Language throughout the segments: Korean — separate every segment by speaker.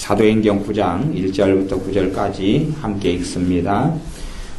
Speaker 1: 사도행전 9장 1절부터 9절까지 함께 읽습니다.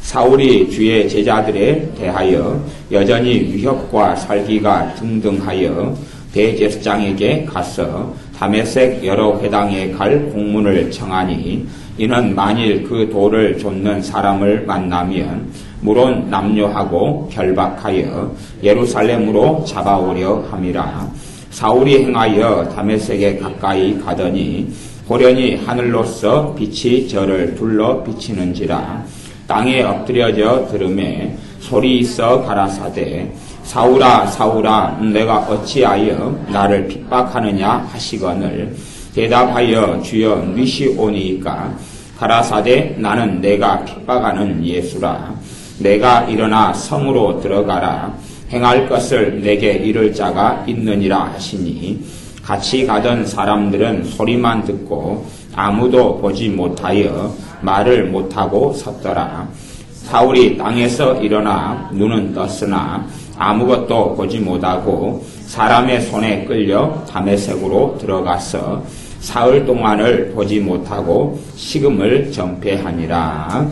Speaker 1: 사울이 주의 제자들에 대하여 여전히 위협과 살기가 등등하여 대제사장에게 가서 다메섹 여러 회당에 갈 공문을 청하니 이는 만일 그 돌을 좇는 사람을 만나면 물론 남료하고 결박하여 예루살렘으로 잡아오려 함이라. 사울이 행하여 다메섹에 가까이 가더니 호련히 하늘로서 빛이 저를 둘러 비치는지라. 땅에 엎드려져 들음에 소리 있어 가라사대 사울아 사울아 내가 어찌하여 나를 핍박하느냐 하시거늘 대답하여 주여 니시오니이까 가라사대 나는 내가 핍박하는 예수라. 내가 일어나 성으로 들어가라. 행할 것을 내게 이를 자가 있느니라 하시니 같이 가던 사람들은 소리만 듣고 아무도 보지 못하여 말을 못하고 섰더라. 사울이 땅에서 일어나 눈은 떴으나 아무것도 보지 못하고 사람의 손에 끌려 다메섹으로 들어가서 사흘 동안을 보지 못하고 식음을 전폐하니라.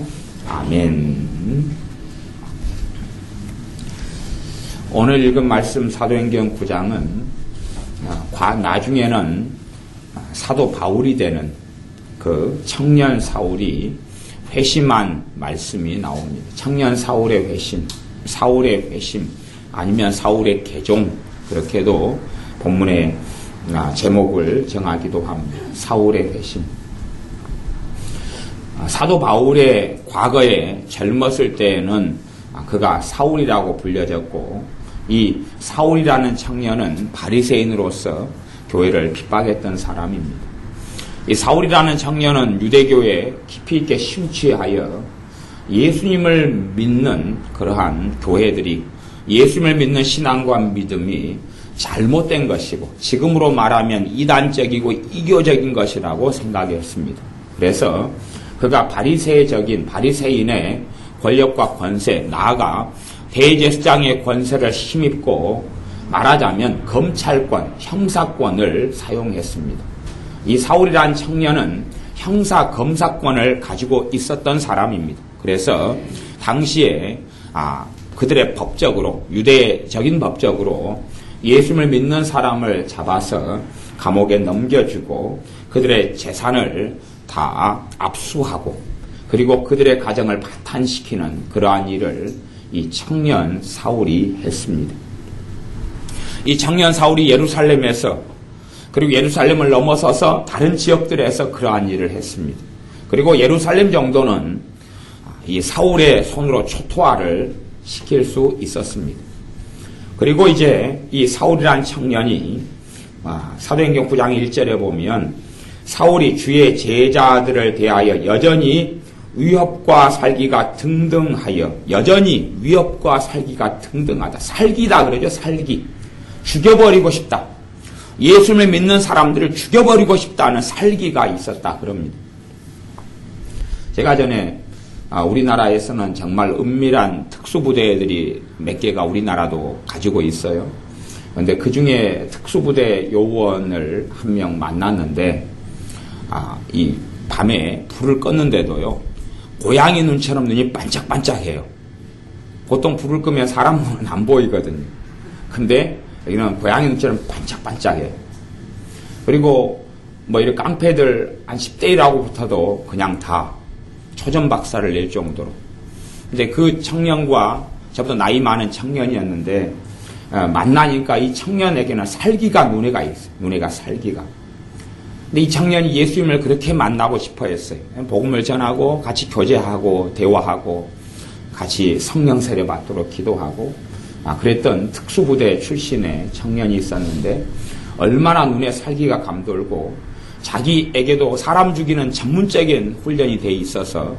Speaker 1: 아멘. 오늘 읽은 말씀 사도행전 9장은 나중에는 사도 바울이 되는 그 청년 사울이 회심한 말씀이 나옵니다. 청년 사울의 회심, 사울의 회심, 아니면 사울의 개종, 그렇게도 본문의 제목을 정하기도 합니다. 사울의 회심. 사도 바울의 과거에 젊었을 때에는 그가 사울이라고 불려졌고 이 사울이라는 청년은 바리새인으로서 교회를 핍박했던 사람입니다. 이 사울이라는 청년은 유대교에 깊이 있게 심취하여 예수님을 믿는 그러한 교회들이 예수님을 믿는 신앙과 믿음이 잘못된 것이고 지금으로 말하면 이단적이고 이교적인 것이라고 생각했습니다. 그래서 그가 바리새인의 권력과 권세, 나아가 대제사장의 권세를 힘입고 말하자면 검찰권, 형사권을 사용했습니다. 이 사울이라는 청년은 형사, 검사권을 가지고 있었던 사람입니다. 그래서 당시에 그들의 법적으로, 유대적인 법적으로 예수님을 믿는 사람을 잡아서 감옥에 넘겨주고 그들의 재산을 다 압수하고 그리고 그들의 가정을 파탄시키는 그러한 일을 이 청년 사울이 했습니다. 이 청년 사울이 예루살렘에서 그리고 예루살렘을 넘어서서 다른 지역들에서 그러한 일을 했습니다. 그리고 예루살렘 정도는 이 사울의 손으로 초토화를 시킬 수 있었습니다. 그리고 이제 이 사울이라는 청년이 사도행전 9장 1절에 보면 사울이 주의 제자들을 대하여 여전히 위협과 살기가 등등하여 여전히 위협과 살기가 등등하다. 살기다 그러죠. 살기. 죽여버리고 싶다. 예수님을 믿는 사람들을 죽여버리고 싶다는 살기가 있었다. 그럽니다. 제가 전에 우리나라에서는 정말 은밀한 특수부대들이 몇 개가 우리나라도 가지고 있어요. 그런데 그 중에 특수부대 요원을 한 명 만났는데 이 밤에 불을 껐는데도요. 고양이 눈처럼 눈이 반짝반짝해요. 보통 불을 끄면 사람 눈은 안 보이거든요. 근데 여기는 고양이 눈처럼 반짝반짝해요. 그리고 이렇게 깡패들 한 10대 1하고 붙어도 그냥 다 초전박살을 낼 정도로. 근데 그 청년과 저보다 나이 많은 청년이었는데 만나니까 이 청년에게는 살기가 눈에가 있어요. 눈에가 살기가. 근데 이 청년이 예수님을 그렇게 만나고 싶어 했어요. 복음을 전하고 같이 교제하고 대화하고 같이 성령 세례 받도록 기도하고 그랬던 특수부대 출신의 청년이 있었는데 얼마나 눈에 살기가 감돌고 자기에게도 사람 죽이는 전문적인 훈련이 돼 있어서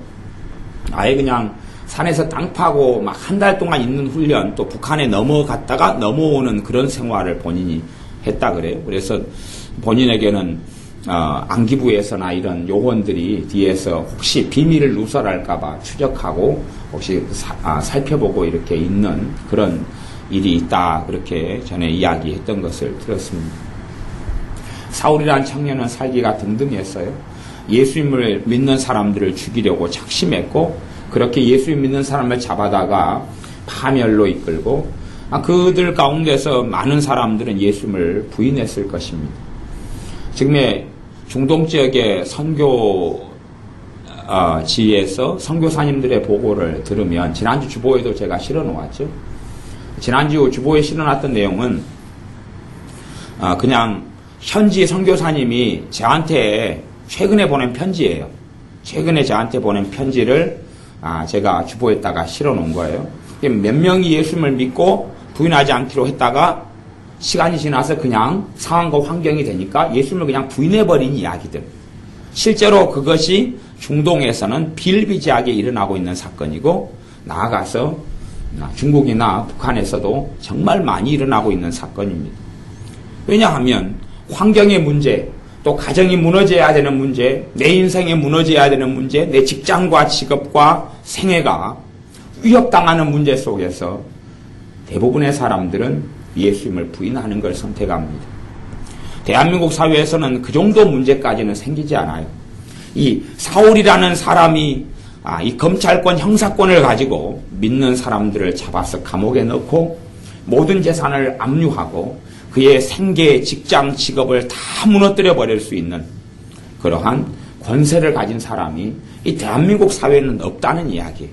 Speaker 1: 아예 그냥 산에서 땅 파고 막 한 달 동안 있는 훈련 또 북한에 넘어갔다가 넘어오는 그런 생활을 본인이 했다 그래요. 그래서 본인에게는 안기부에서나 이런 요원들이 뒤에서 혹시 비밀을 누설할까봐 추적하고 혹시 살펴보고 이렇게 있는 그런 일이 있다 그렇게 전에 이야기했던 것을 들었습니다. 사울이라는 청년은 살기가 등등했어요. 예수님을 믿는 사람들을 죽이려고 작심했고 그렇게 예수님 믿는 사람을 잡아다가 파멸로 이끌고 그들 가운데서 많은 사람들은 예수님을 부인했을 것입니다. 지금의 중동 지역의 선교지에서 선교사님들의 보고를 들으면 지난주 주보에도 제가 실어놓았죠. 지난주 주보에 실어놨던 내용은 그냥 현지 선교사님이 저한테 최근에 보낸 편지예요. 최근에 저한테 보낸 편지를 제가 주보에다가 실어놓은 거예요. 몇 명이 예수님을 믿고 부인하지 않기로 했다가 시간이 지나서 그냥 상황과 환경이 되니까 예수님을 그냥 부인해버린 이야기들. 실제로 그것이 중동에서는 비일비재하게 일어나고 있는 사건이고 나아가서 중국이나 북한에서도 정말 많이 일어나고 있는 사건입니다. 왜냐하면 환경의 문제, 또 가정이 무너져야 되는 문제, 내 인생이 무너져야 되는 문제, 내 직장과 직업과 생애가 위협당하는 문제 속에서 대부분의 사람들은 예수님을 부인하는 걸 선택합니다. 대한민국 사회에서는 그 정도 문제까지는 생기지 않아요. 이 사울이라는 사람이 이 검찰권, 형사권을 가지고 믿는 사람들을 잡아서 감옥에 넣고 모든 재산을 압류하고 그의 생계, 직장, 직업을 다 무너뜨려 버릴 수 있는 그러한 권세를 가진 사람이 이 대한민국 사회에는 없다는 이야기예요.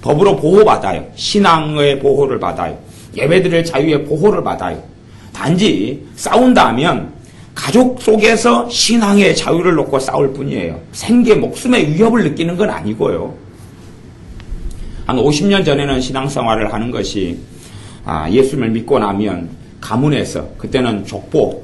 Speaker 1: 법으로 보호받아요. 신앙의 보호를 받아요. 예배드릴 자유의 보호를 받아요. 단지 싸운다면 가족 속에서 신앙의 자유를 놓고 싸울 뿐이에요. 생계, 목숨의 위협을 느끼는 건 아니고요. 한 50년 전에는 신앙생활을 하는 것이 예수님을 믿고 나면 가문에서 그때는 족보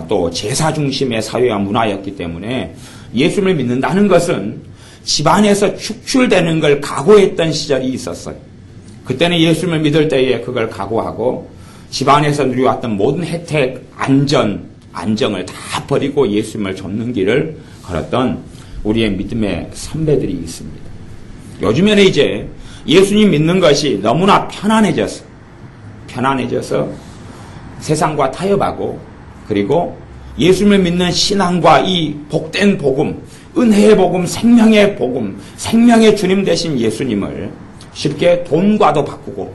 Speaker 1: 또 제사 중심의 사회와 문화였기 때문에 예수님을 믿는다는 것은 집안에서 축출되는 걸 각오했던 시절이 있었어요. 그때는 예수님을 믿을 때에 그걸 각오하고 집안에서 누려왔던 모든 혜택, 안정을 다 버리고 예수님을 좇는 길을 걸었던 우리의 믿음의 선배들이 있습니다. 요즘에는 이제 예수님 믿는 것이 너무나 편안해져서 세상과 타협하고 그리고 예수님을 믿는 신앙과 이 복된 복음, 은혜의 복음, 생명의 복음, 생명의 주님 되신 예수님을 쉽게 돈과도 바꾸고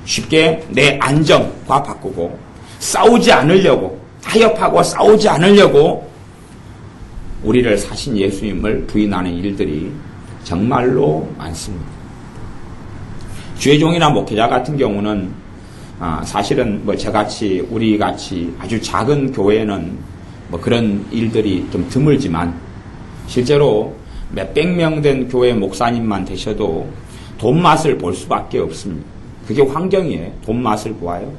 Speaker 1: 쉽게 내 안정과 바꾸고 싸우지 않으려고 타협하고 싸우지 않으려고 우리를 사신 예수님을 부인하는 일들이 정말로 많습니다. 주의 종이나 목회자 같은 경우는 사실은 저같이 우리같이 아주 작은 교회는 그런 일들이 좀 드물지만 실제로 몇백 명 된 교회 목사님만 되셔도 돈 맛을 볼 수밖에 없습니다. 그게 환경이에요. 돈 맛을 보아요.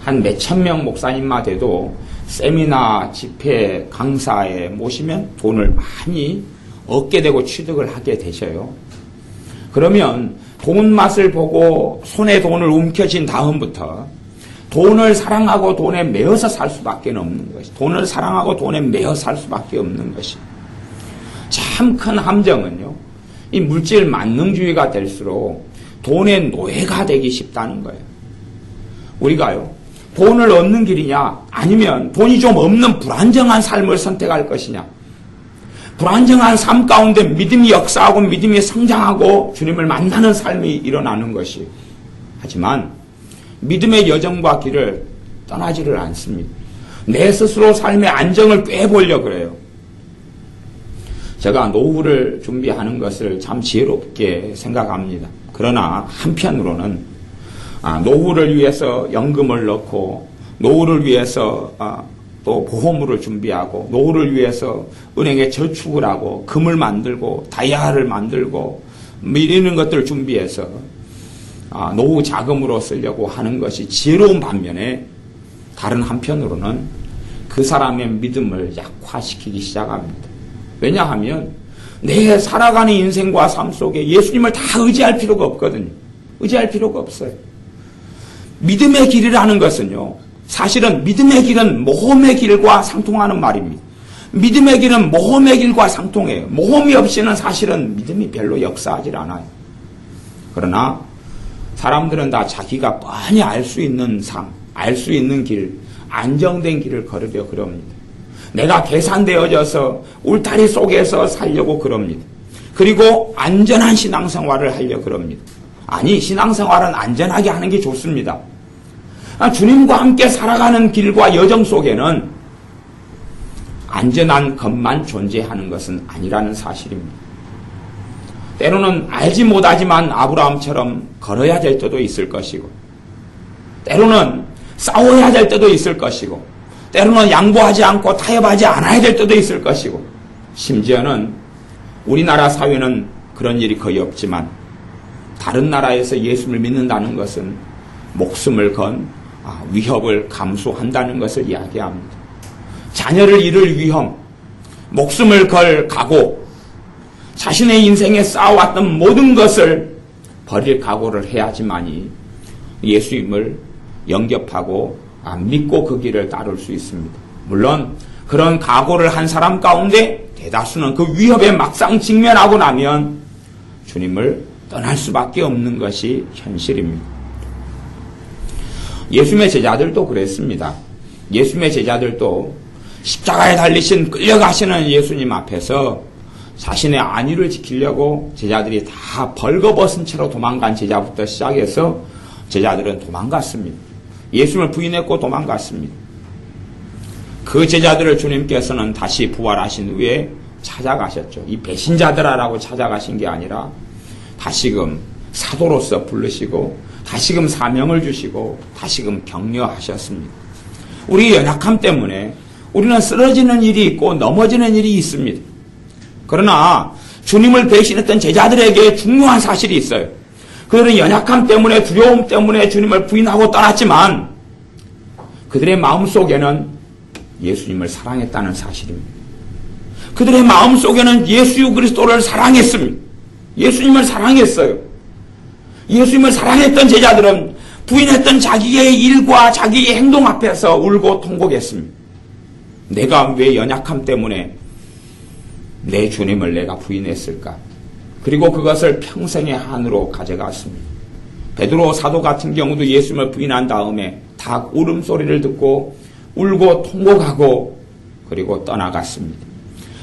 Speaker 1: 한 몇천 명 목사님만 돼도 세미나, 집회, 강사에 모시면 돈을 많이 얻게 되고 취득을 하게 되셔요. 그러면 돈 맛을 보고 손에 돈을 움켜쥔 다음부터 돈을 사랑하고 돈에 매여서 살 수밖에 없는 것이, 돈을 사랑하고 돈에 매여 살 수밖에 없는 것이 참 큰 함정은요, 이 물질 만능주의가 될수록 돈의 노예가 되기 쉽다는 거예요. 우리가요, 돈을 얻는 길이냐 아니면 돈이 좀 없는 불안정한 삶을 선택할 것이냐, 불안정한 삶 가운데 믿음이 역사하고 믿음이 성장하고 주님을 만나는 삶이 일어나는 것이, 하지만 믿음의 여정과 길을 떠나지를 않습니다. 내 스스로 삶의 안정을 꾀보려고 그래요. 제가 노후를 준비하는 것을 참 지혜롭게 생각합니다. 그러나 한편으로는 노후를 위해서 연금을 넣고 노후를 위해서 또 보험을 준비하고 노후를 위해서 은행에 저축을 하고 금을 만들고 다이아를 만들고 이런 것들을 준비해서 노후 자금으로 쓰려고 하는 것이 지혜로운 반면에 다른 한편으로는 그 사람의 믿음을 약화시키기 시작합니다. 왜냐하면 내 살아가는 인생과 삶 속에 예수님을 다 의지할 필요가 없거든요. 의지할 필요가 없어요. 믿음의 길이라는 것은요, 사실은 믿음의 길은 모험의 길과 상통하는 말입니다. 믿음의 길은 모험의 길과 상통해요. 모험이 없이는 사실은 믿음이 별로 역사하지 않아요. 그러나 사람들은 다 자기가 뻔히 알 수 있는 삶, 알 수 있는 길, 안정된 길을 걸으려 그럽니다. 내가 계산되어져서 울타리 속에서 살려고 그럽니다. 그리고 안전한 신앙생활을 하려고 그럽니다. 아니, 신앙생활은 안전하게 하는 게 좋습니다. 주님과 함께 살아가는 길과 여정 속에는 안전한 것만 존재하는 것은 아니라는 사실입니다. 때로는 알지 못하지만 아브라함처럼 걸어야 될 때도 있을 것이고, 때로는 싸워야 될 때도 있을 것이고, 때로는 양보하지 않고 타협하지 않아야 될 때도 있을 것이고, 심지어는 우리나라 사회는 그런 일이 거의 없지만 다른 나라에서 예수를 믿는다는 것은 목숨을 건 위협을 감수한다는 것을 이야기합니다. 자녀를 잃을 위험, 목숨을 걸 각오, 자신의 인생에 쌓아왔던 모든 것을 버릴 각오를 해야지만이 예수님을 영접하고 믿고 그 길을 따를 수 있습니다. 물론 그런 각오를 한 사람 가운데 대다수는 그 위협에 막상 직면하고 나면 주님을 떠날 수밖에 없는 것이 현실입니다. 예수님의 제자들도 그랬습니다. 예수님의 제자들도 십자가에 달리신 끌려가시는 예수님 앞에서 자신의 안위를 지키려고 제자들이 다 벌거벗은 채로 도망간 제자부터 시작해서 제자들은 도망갔습니다. 예수님을 부인했고 도망갔습니다. 그 제자들을 주님께서는 다시 부활하신 후에 찾아가셨죠. 이 배신자들아라고 찾아가신 게 아니라 다시금 사도로서 부르시고 다시금 사명을 주시고 다시금 격려하셨습니다. 우리의 연약함 때문에 우리는 쓰러지는 일이 있고 넘어지는 일이 있습니다. 그러나 주님을 배신했던 제자들에게 중요한 사실이 있어요. 그들은 연약함 때문에 두려움 때문에 주님을 부인하고 떠났지만 그들의 마음속에는 예수님을 사랑했다는 사실입니다. 그들의 마음속에는 예수 그리스도를 사랑했습니다. 예수님을 사랑했어요. 예수님을 사랑했던 제자들은 부인했던 자기의 일과 자기의 행동 앞에서 울고 통곡했습니다. 내가 왜 연약함 때문에 내 주님을 내가 부인했을까? 그리고 그것을 평생의 한으로 가져갔습니다. 베드로 사도 같은 경우도 예수님을 부인한 다음에 닭 울음소리를 듣고 울고 통곡하고 그리고 떠나갔습니다.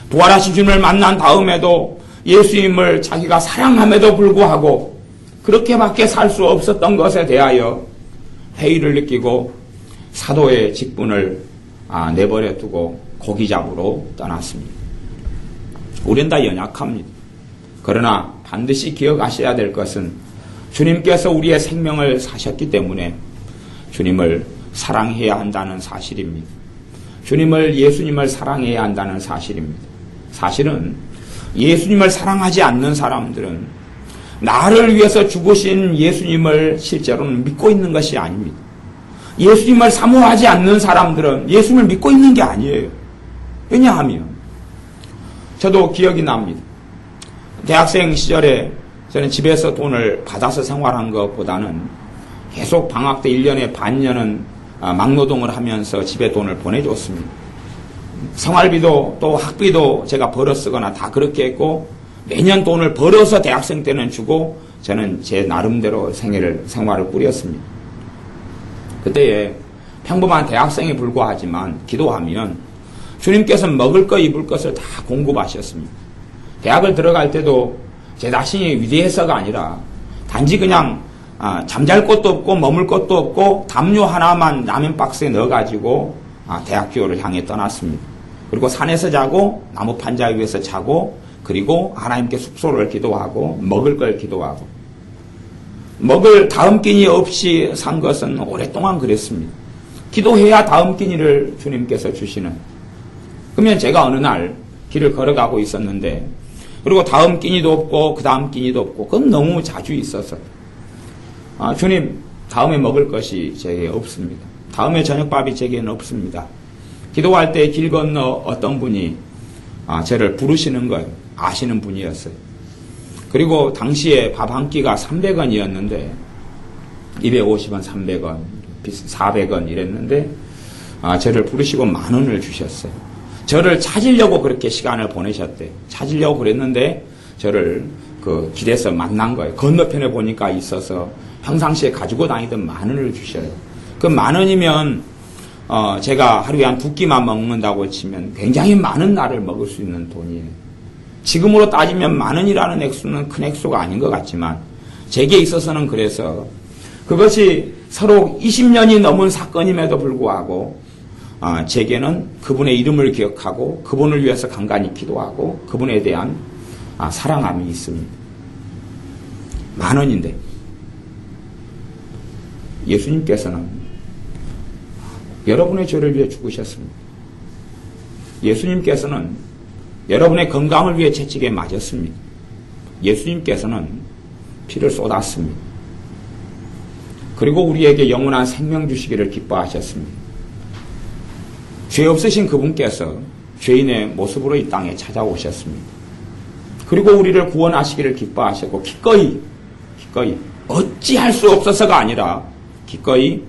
Speaker 1: 부활하신 주님을 만난 다음에도 예수님을 자기가 사랑함에도 불구하고 그렇게밖에 살 수 없었던 것에 대하여 회의를 느끼고 사도의 직분을 내버려 두고 고기 잡으러 떠났습니다. 우린 다 연약합니다. 그러나 반드시 기억하셔야 될 것은 주님께서 우리의 생명을 사셨기 때문에 주님을 사랑해야 한다는 사실입니다. 예수님을 사랑해야 한다는 사실입니다. 사실은 예수님을 사랑하지 않는 사람들은 나를 위해서 죽으신 예수님을 실제로는 믿고 있는 것이 아닙니다. 예수님을 사모하지 않는 사람들은 예수님을 믿고 있는 게 아니에요. 왜냐하면 저도 기억이 납니다. 대학생 시절에 저는 집에서 돈을 받아서 생활한 것보다는 계속 방학 때 1년에 반년은 막노동을 하면서 집에 돈을 보내줬습니다. 생활비도 또 학비도 제가 벌어 쓰거나 다 그렇게 했고 매년 돈을 벌어서 대학생 때는 주고 저는 제 나름대로 생활을 꾸렸습니다. 그때에 평범한 대학생에 불과하지만 기도하면 주님께서 먹을 것 입을 것을 다 공급하셨습니다. 대학을 들어갈 때도 제 자신이 위대해서가 아니라 단지 그냥 잠잘 곳도 없고 머물 곳도 없고 담요 하나만 라면 박스에 넣어가지고 대학교를 향해 떠났습니다. 그리고 산에서 자고 나무 판자 위에서 자고 그리고 하나님께 숙소를 기도하고 먹을 걸 기도하고 먹을 다음 끼니 없이 산 것은 오랫동안 그랬습니다. 기도해야 다음 끼니를 주님께서 주시는. 그러면 제가 어느 날 길을 걸어가고 있었는데 그리고 다음 끼니도 없고 그 다음 끼니도 없고 그건 너무 자주 있어서 주님 다음에 먹을 것이 제게 없습니다. 다음에 저녁밥이 제게는 없습니다. 기도할 때 길 건너 어떤 분이 저를 부르시는 걸 아시는 분이었어요. 그리고 당시에 밥 한 끼가 300원이었는데 250원, 300원, 400원 이랬는데 저를 부르시고 10,000원을 주셨어요. 저를 찾으려고 그렇게 시간을 보내셨대요. 찾으려고 그랬는데 저를 그 길에서 만난 거예요. 건너편에 보니까 있어서 평상시에 가지고 다니던 10,000원을 주셔요. 그 10,000원이면 제가 하루에 한 2끼만 먹는다고 치면 굉장히 많은 날을 먹을 수 있는 돈이에요. 지금으로 따지면 10,000원이라는 액수는 큰 액수가 아닌 것 같지만 제게 있어서는 그래서 그것이 서로 20년이 넘은 사건임에도 불구하고 제게는 그분의 이름을 기억하고 그분을 위해서 간간히 기도하고 그분에 대한 사랑함이 있습니다. 10,000원인데 예수님께서는 여러분의 죄를 위해 죽으셨습니다. 예수님께서는 여러분의 건강을 위해 채찍에 맞았습니다. 예수님께서는 피를 쏟았습니다. 그리고 우리에게 영원한 생명 주시기를 기뻐하셨습니다. 죄 없으신 그분께서 죄인의 모습으로 이 땅에 찾아오셨습니다. 그리고 우리를 구원하시기를 기뻐하셨고 기꺼이 어찌할 수 없어서가 아니라 기꺼이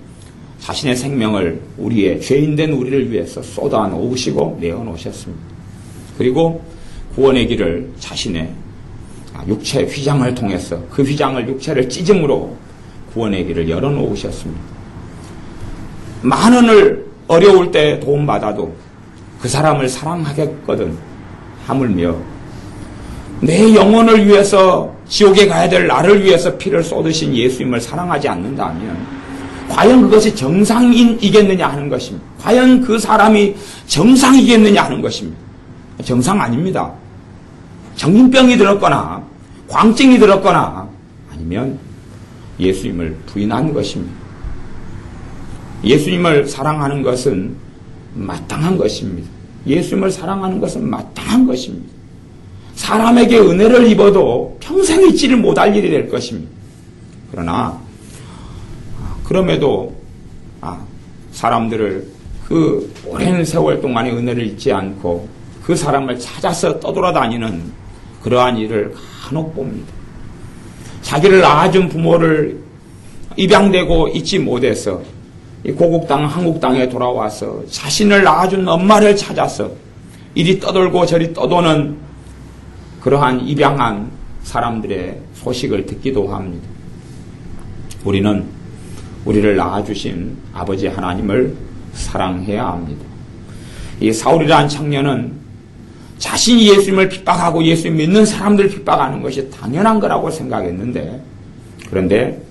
Speaker 1: 자신의 생명을 우리의 죄인된 우리를 위해서 쏟아 놓으시고 내어놓으셨습니다. 그리고 구원의 길을 자신의 육체 휘장을 통해서 그 휘장을 육체를 찢음으로 구원의 길을 열어놓으셨습니다. 10,000원을 어려울 때 도움받아도 그 사람을 사랑하겠거든 하물며 내 영혼을 위해서 지옥에 가야 될 나를 위해서 피를 쏟으신 예수님을 사랑하지 않는다면 과연 그것이 정상이겠느냐 하는 것입니다. 과연 그 사람이 정상이겠느냐 하는 것입니다. 정상 아닙니다. 정신병이 들었거나 광증이 들었거나 아니면 예수님을 부인한 것입니다. 예수님을 사랑하는 것은 마땅한 것입니다. 예수님을 사랑하는 것은 마땅한 것입니다. 사람에게 은혜를 입어도 평생 잊지를 못할 일이 될 것입니다. 그러나 그럼에도 사람들을 그 오랜 세월 동안의 은혜를 잊지 않고 그 사람을 찾아서 떠돌아다니는 그러한 일을 간혹 봅니다. 자기를 낳아준 부모를 입양되고 잊지 못해서 이 고국 땅 한국 땅에 돌아와서 자신을 낳아준 엄마를 찾아서 이리 떠돌고 저리 떠도는 그러한 입양한 사람들의 소식을 듣기도 합니다. 우리는 우리를 낳아주신 아버지 하나님을 사랑해야 합니다. 이 사울이라는 청년은 자신이 예수님을 핍박하고 예수님 믿는 사람들을 핍박하는 것이 당연한 거라고 생각했는데 그런데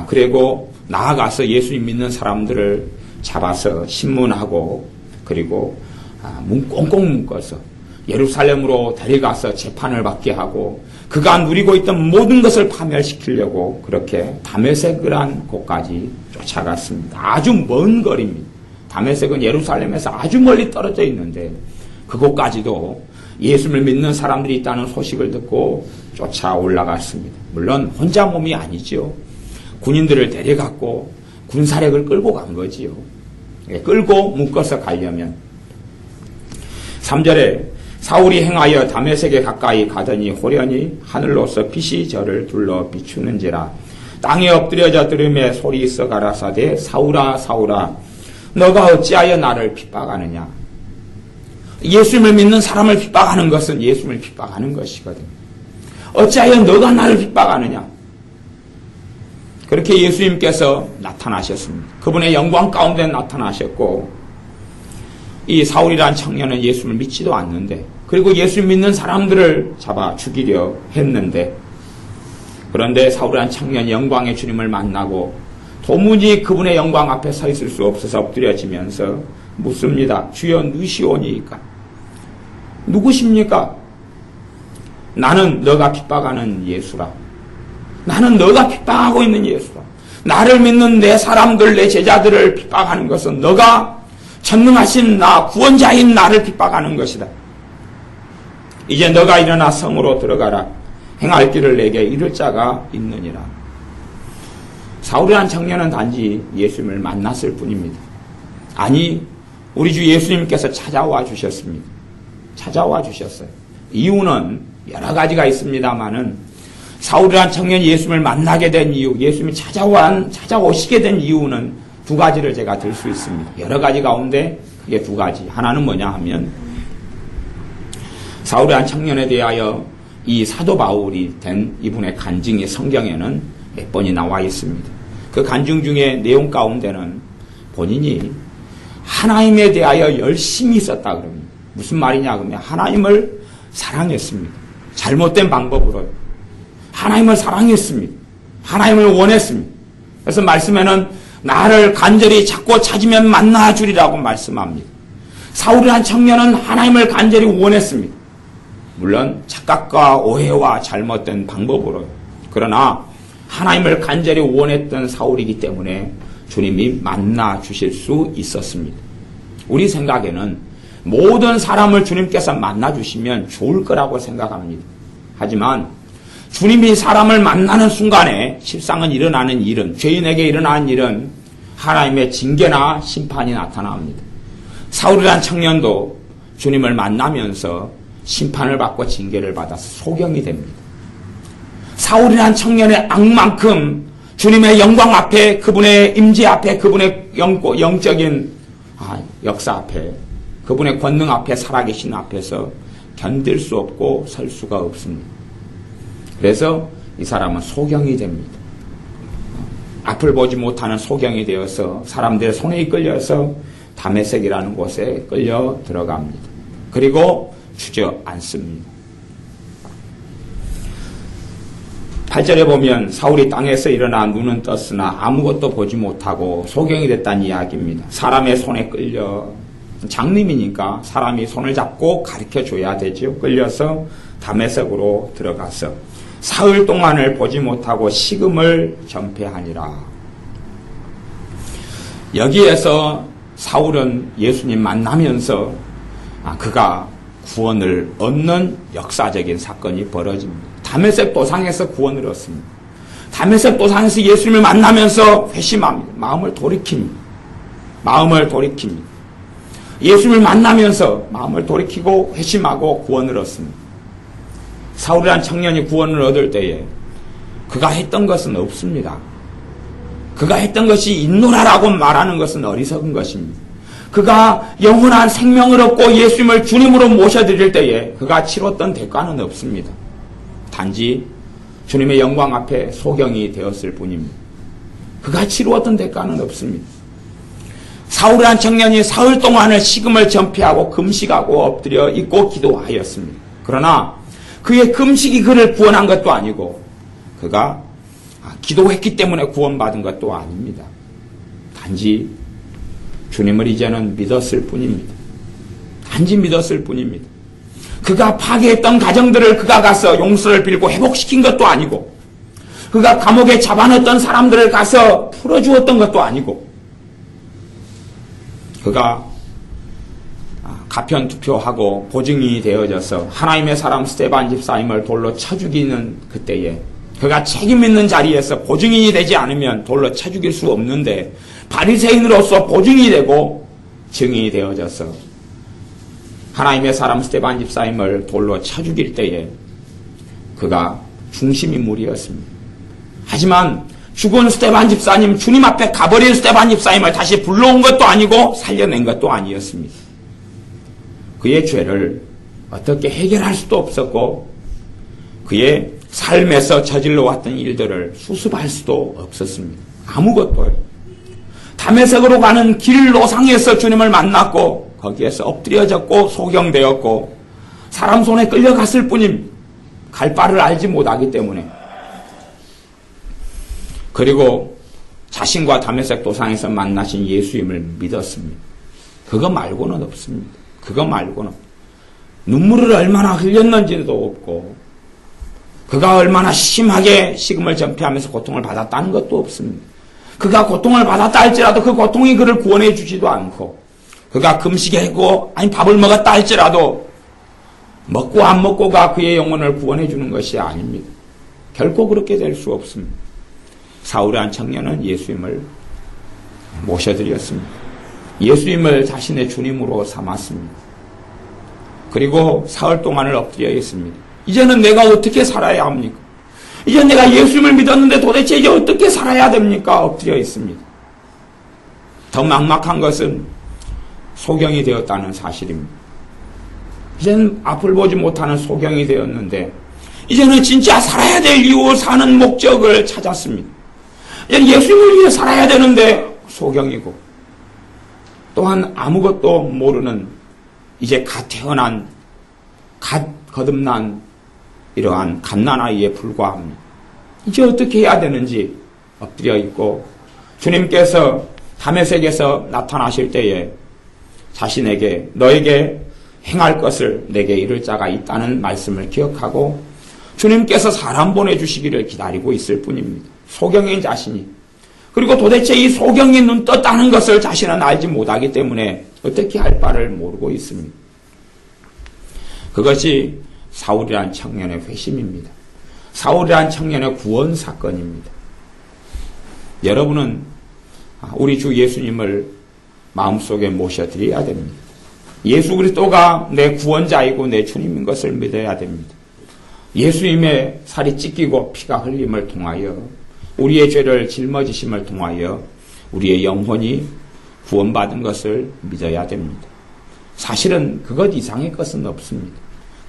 Speaker 1: 그리고 나아가서 예수님 믿는 사람들을 잡아서 신문하고 그리고 꽁꽁 묶어서 예루살렘으로 데려가서 재판을 받게 하고 그가 누리고 있던 모든 것을 파멸시키려고 그렇게 다메섹이란 곳까지 쫓아갔습니다. 아주 먼 거리입니다. 다메섹은 예루살렘에서 아주 멀리 떨어져 있는데 그곳까지도 예수를 믿는 사람들이 있다는 소식을 듣고 쫓아 올라갔습니다. 물론 혼자 몸이 아니지요. 군인들을 데려갔고 군사력을 끌고 간 거지요. 끌고 묶어서 가려면 3절에 사울이 행하여 다메섹에 가까이 가더니 호련히 하늘로서 빛이 저를 둘러 비추는지라 땅에 엎드려져 들음에 소리 있어 가라사대 사울아 사울아 너가 어찌하여 나를 핍박하느냐. 예수님을 믿는 사람을 핍박하는 것은 예수님을 핍박하는 것이거든. 어찌하여 너가 나를 핍박하느냐. 그렇게 예수님께서 나타나셨습니다. 그분의 영광 가운데 나타나셨고 이 사울이란 청년은 예수를 믿지도 않는데 그리고 예수 믿는 사람들을 잡아 죽이려 했는데 그런데 사울이란 청년이 영광의 주님을 만나고 도무지 그분의 영광 앞에 서 있을 수 없어서 엎드려지면서 묻습니다. 주여 누시오니까 누구십니까? 나는 너가 핍박하는 예수라. 나는 너가 핍박하고 있는 예수라. 나를 믿는 내 사람들 내 제자들을 핍박하는 것은 너가 전능하신 나 구원자인 나를 핍박하는 것이다. 이제 너가 일어나 성으로 들어가라. 행할 길을 내게 이를 자가 있느니라. 사울이라는 청년은 단지 예수님을 만났을 뿐입니다. 아니 우리 주 예수님께서 찾아와 주셨습니다. 찾아와 주셨어요. 이유는 여러 가지가 있습니다만은 사울이라는 청년이 예수님을 만나게 된 이유, 예수님이 찾아오시게 된 이유는 두 가지를 제가 들 수 있습니다. 여러 가지 가운데 그게 두 가지. 하나는 뭐냐 하면 사울이라는 청년에 대하여 이 사도 바울이 된 이분의 간증이 성경에는 몇 번이 나와 있습니다. 그 간증 중에 내용 가운데는 본인이 하나님에 대하여 열심히 있었다 그럽니다. 무슨 말이냐 그러면 하나님을 사랑했습니다. 잘못된 방법으로요. 하나님을 사랑했습니다. 하나님을 원했습니다. 그래서 말씀에는 나를 간절히 찾고 찾으면 만나 주리라고 말씀합니다. 사울이라는 청년은 하나님을 간절히 원했습니다. 물론 착각과 오해와 잘못된 방법으로요. 그러나 하나님을 간절히 원했던 사울이기 때문에 주님이 만나 주실 수 있었습니다. 우리 생각에는 모든 사람을 주님께서 만나 주시면 좋을 거라고 생각합니다. 하지만 주님이 사람을 만나는 순간에 실상은 일어나는 일은, 죄인에게 일어나는 일은 하나님의 징계나 심판이 나타납니다. 사울이라는 청년도 주님을 만나면서 심판을 받고 징계를 받아서 소경이 됩니다. 사울이라는 청년의 악만큼 주님의 영광 앞에, 그분의 임재 앞에, 그분의 영적인 역사 앞에, 그분의 권능 앞에, 살아계신 앞에서 견딜 수 없고 설 수가 없습니다. 그래서 이 사람은 소경이 됩니다. 앞을 보지 못하는 소경이 되어서 사람들의 손에 이끌려서 다메섹이라는 곳에 끌려 들어갑니다. 그리고 주저앉습니다. 8절에 보면 사울이 땅에서 일어나 눈은 떴으나 아무것도 보지 못하고 소경이 됐다는 이야기입니다. 사람의 손에 끌려, 장님이니까 사람이 손을 잡고 가르쳐줘야 되죠. 끌려서 다메섹으로 들어가서 사흘 동안을 보지 못하고 식음을 전폐하니라. 여기에서 사울은 예수님 만나면서 그가 구원을 얻는 역사적인 사건이 벌어집니다. 다메섹 도상에서 구원을 얻습니다. 다메섹 도상에서 예수님을 만나면서 회심합니다. 마음을 돌이킵니다. 예수님을 만나면서 마음을 돌이키고 회심하고 구원을 얻습니다. 사울이라는 청년이 구원을 얻을 때에 그가 했던 것은 없습니다. 그가 했던 것이 있노라라고 말하는 것은 어리석은 것입니다. 그가 영원한 생명을 얻고 예수님을 주님으로 모셔드릴 때에 그가 치렀던 대가는 없습니다. 단지 주님의 영광 앞에 소경이 되었을 뿐입니다. 그가 치루었던 대가는 없습니다. 사울이라는 청년이 사흘 동안을 식음을 전폐하고 금식하고 엎드려 있고 기도하였습니다. 그러나 그의 금식이 그를 구원한 것도 아니고 그가 기도했기 때문에 구원받은 것도 아닙니다. 단지 주님을 이제는 믿었을 뿐입니다. 단지 믿었을 뿐입니다. 그가 파괴했던 가정들을 그가 가서 용서를 빌고 회복시킨 것도 아니고 그가 감옥에 잡아넣었던 사람들을 가서 풀어주었던 것도 아니고 그가 가편투표하고 보증인이 되어져서 하나님의 사람 스데반 집사님을 돌로 쳐 죽이는 그때에 그가 책임 있는 자리에서 보증인이 되지 않으면 돌로 쳐 죽일 수 없는데 바리새인으로서 보증이 되고 증인이 되어져서 하나님의 사람 스데반 집사님을 돌로 쳐 죽일 때에 그가 중심인물이었습니다. 하지만 죽은 스데반 집사님, 주님 앞에 가버린 스데반 집사님을 다시 불러온 것도 아니고 살려낸 것도 아니었습니다. 그의 죄를 어떻게 해결할 수도 없었고 그의 삶에서 저질러 왔던 일들을 수습할 수도 없었습니다. 아무것도요. 다메섹으로 가는 길 노상에서 주님을 만났고 거기에서 엎드려졌고 소경되었고 사람 손에 끌려갔을 뿐입니다. 갈 바를 알지 못하기 때문에. 그리고 자신과 다메섹 도상에서 만나신 예수님을 믿었습니다. 그거 말고는 없습니다. 그거 말고는 눈물을 얼마나 흘렸는지도 없고 그가 얼마나 심하게 식음을 전폐하면서 고통을 받았다는 것도 없습니다. 그가 고통을 받았다 할지라도 그 고통이 그를 구원해 주지도 않고 그가 금식했고 아니 밥을 먹었다 할지라도 먹고 안 먹고가 그의 영혼을 구원해 주는 것이 아닙니다. 결코 그렇게 될 수 없습니다. 사울이라는 청년은 예수님을 모셔드렸습니다. 예수님을 자신의 주님으로 삼았습니다. 그리고 사흘 동안을 엎드려 있습니다. 이제는 내가 어떻게 살아야 합니까? 이제 내가 예수님을 믿었는데 도대체 이제 어떻게 살아야 됩니까? 엎드려 있습니다. 더 막막한 것은 소경이 되었다는 사실입니다. 이제는 앞을 보지 못하는 소경이 되었는데 이제는 진짜 살아야 될 이유, 사는 목적을 찾았습니다. 이제는 예수님을 위해 살아야 되는데 소경이고 또한 아무것도 모르는 이제 갓 태어난, 갓 거듭난 이러한 갓난아이에 불과합니다. 이제 어떻게 해야 되는지 엎드려 있고 주님께서 다메섹에서 나타나실 때에 자신에게 너에게 행할 것을 내게 이룰 자가 있다는 말씀을 기억하고 주님께서 사람 보내주시기를 기다리고 있을 뿐입니다. 소경인 자신이. 그리고 도대체 이 소경이 눈 떴다는 것을 자신은 알지 못하기 때문에 어떻게 할 바를 모르고 있습니다. 그것이 사울이란 청년의 회심입니다. 사울이란 청년의 구원 사건입니다. 여러분은 우리 주 예수님을 마음속에 모셔드려야 됩니다. 예수 그리스도가 내 구원자이고 내 주님인 것을 믿어야 됩니다. 예수님의 살이 찢기고 피가 흘림을 통하여 우리의 죄를 짊어지심을 통하여 우리의 영혼이 구원받은 것을 믿어야 됩니다. 사실은 그것 이상의 것은 없습니다.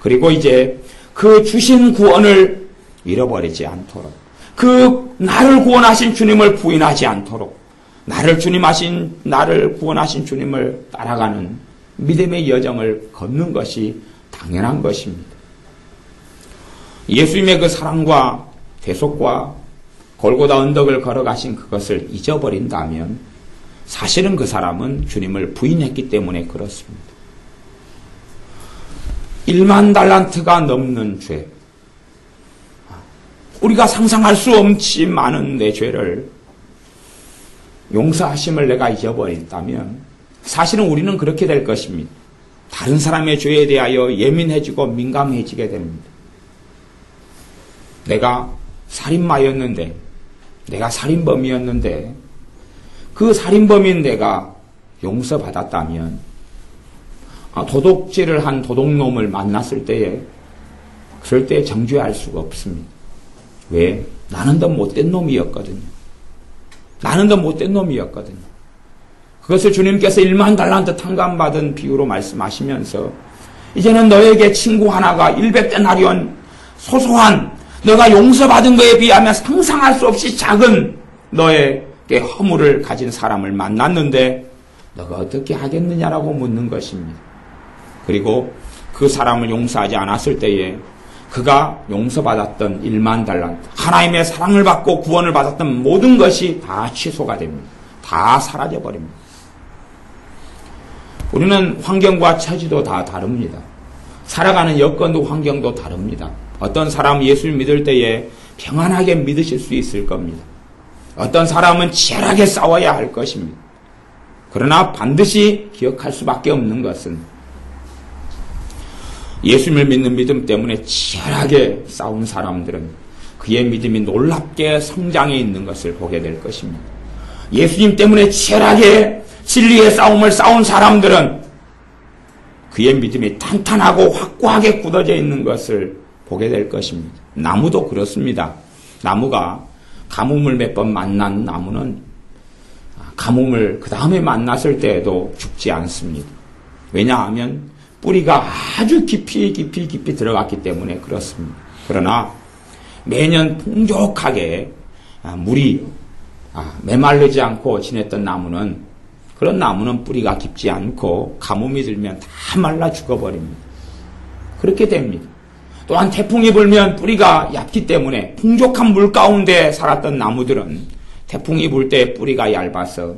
Speaker 1: 그리고 이제 그 주신 구원을 잃어버리지 않도록 그 나를 구원하신 주님을 부인하지 않도록 나를 구원하신 주님을 따라가는 믿음의 여정을 걷는 것이 당연한 것입니다. 예수님의 그 사랑과 대속과 골고다 언덕을 걸어가신 그것을 잊어버린다면 사실은 그 사람은 주님을 부인했기 때문에 그렇습니다. 1만 달란트가 넘는 죄, 우리가 상상할 수 없이 많은 내 죄를 용서하심을 내가 잊어버린다면 사실은 우리는 그렇게 될 것입니다. 다른 사람의 죄에 대하여 예민해지고 민감해지게 됩니다. 내가 살인마였는데, 내가 살인범이었는데 그 살인범인 내가 용서받았다면 도둑질을 한 도둑놈을 만났을 때에 그럴 때 정죄할 수가 없습니다. 왜? 나는 더 못된 놈이었거든요. 나는 더 못된 놈이었거든요. 그것을 주님께서 1만 달란트 탕감받은 비유로 말씀하시면서 이제는 너에게 친구 하나가 100데나리온 소소한 너가 용서받은 것에 비하면 상상할 수 없이 작은 너에게 허물을 가진 사람을 만났는데 너가 어떻게 하겠느냐라고 묻는 것입니다. 그리고 그 사람을 용서하지 않았을 때에 그가 용서받았던 1만 달란트, 하나님의 사랑을 받고 구원을 받았던 모든 것이 다 취소가 됩니다. 다 사라져버립니다. 우리는 환경과 처지도 다 다릅니다. 살아가는 여건도 환경도 다릅니다. 어떤 사람은 예수를 믿을 때에 평안하게 믿으실 수 있을 겁니다. 어떤 사람은 치열하게 싸워야 할 것입니다. 그러나 반드시 기억할 수밖에 없는 것은 예수님을 믿는 믿음 때문에 치열하게 싸운 사람들은 그의 믿음이 놀랍게 성장해 있는 것을 보게 될 것입니다. 예수님 때문에 치열하게 진리의 싸움을 싸운 사람들은 그의 믿음이 탄탄하고 확고하게 굳어져 있는 것을 보게 될 것입니다. 나무도 그렇습니다. 나무가 가뭄을 몇 번 만난 나무는 가뭄을 그 다음에 만났을 때에도 죽지 않습니다. 왜냐하면 뿌리가 아주 깊이 들어갔기 때문에 그렇습니다. 그러나 매년 풍족하게 물이 메마르지 않고 지냈던 나무는 그런 나무는 뿌리가 깊지 않고 가뭄이 들면 다 말라 죽어버립니다. 그렇게 됩니다. 또한 태풍이 불면 뿌리가 얇기 때문에 풍족한 물 가운데 살았던 나무들은 태풍이 불 때 뿌리가 얇아서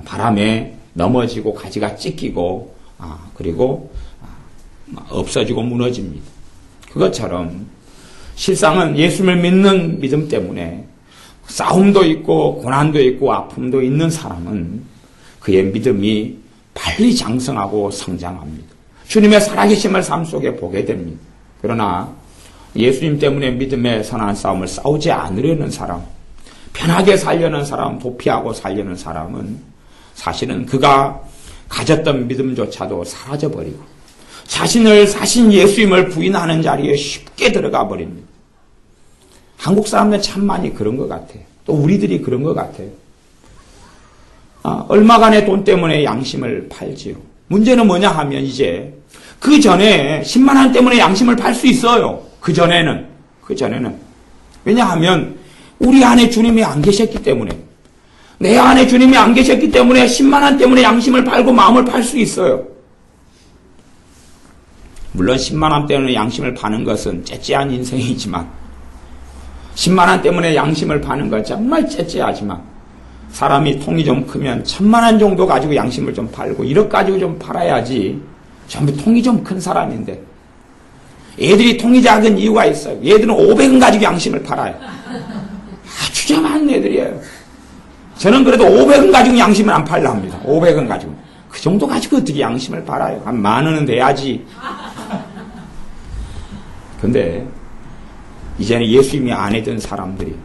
Speaker 1: 바람에 넘어지고 가지가 찢기고 그리고 없어지고 무너집니다. 그것처럼 실상은 예수를 믿는 믿음 때문에 싸움도 있고 고난도 있고 아픔도 있는 사람은 그의 믿음이 빨리 장성하고 성장합니다. 주님의 살아계심을 삶 속에 보게 됩니다. 그러나 예수님 때문에 믿음의 선한 싸움을 싸우지 않으려는 사람, 편하게 살려는 사람, 도피하고 살려는 사람은 사실은 그가 가졌던 믿음조차도 사라져버리고 자신을 사신 예수님을 부인하는 자리에 쉽게 들어가 버립니다. 한국 사람들 참 많이 그런 것 같아요. 또 우리들이 그런 것 같아요. 얼마간의 돈 때문에 양심을 팔지요. 문제는 뭐냐 하면 이제 그 전에 10만 원 때문에 양심을 팔 수 있어요. 그 전에는. 왜냐하면 우리 안에 주님이 안 계셨기 때문에 내 안에 주님이 안 계셨기 때문에 10만 원 때문에 양심을 팔고 마음을 팔 수 있어요. 물론 10만 원 때문에 양심을 파는 것은 째째한 인생이지만 10만 원 때문에 양심을 파는 건 정말 째째하지만 사람이 통이 좀 크면 1000만 원 정도 가지고 양심을 좀 팔고 1억 가지고 좀 팔아야지 전부 통이 좀 큰 사람인데 얘들이 통이 작은 이유가 있어요. 얘들은 500원 가지고 양심을 팔아요. 아주 자만 애들이에요. 저는 그래도 500원 가지고 양심을 안 팔려 합니다. 500원 가지고. 그 정도 가지고 어떻게 양심을 팔아요? 한 10,000원은 돼야지. 근데 이제는 예수님이 안 해던 사람들이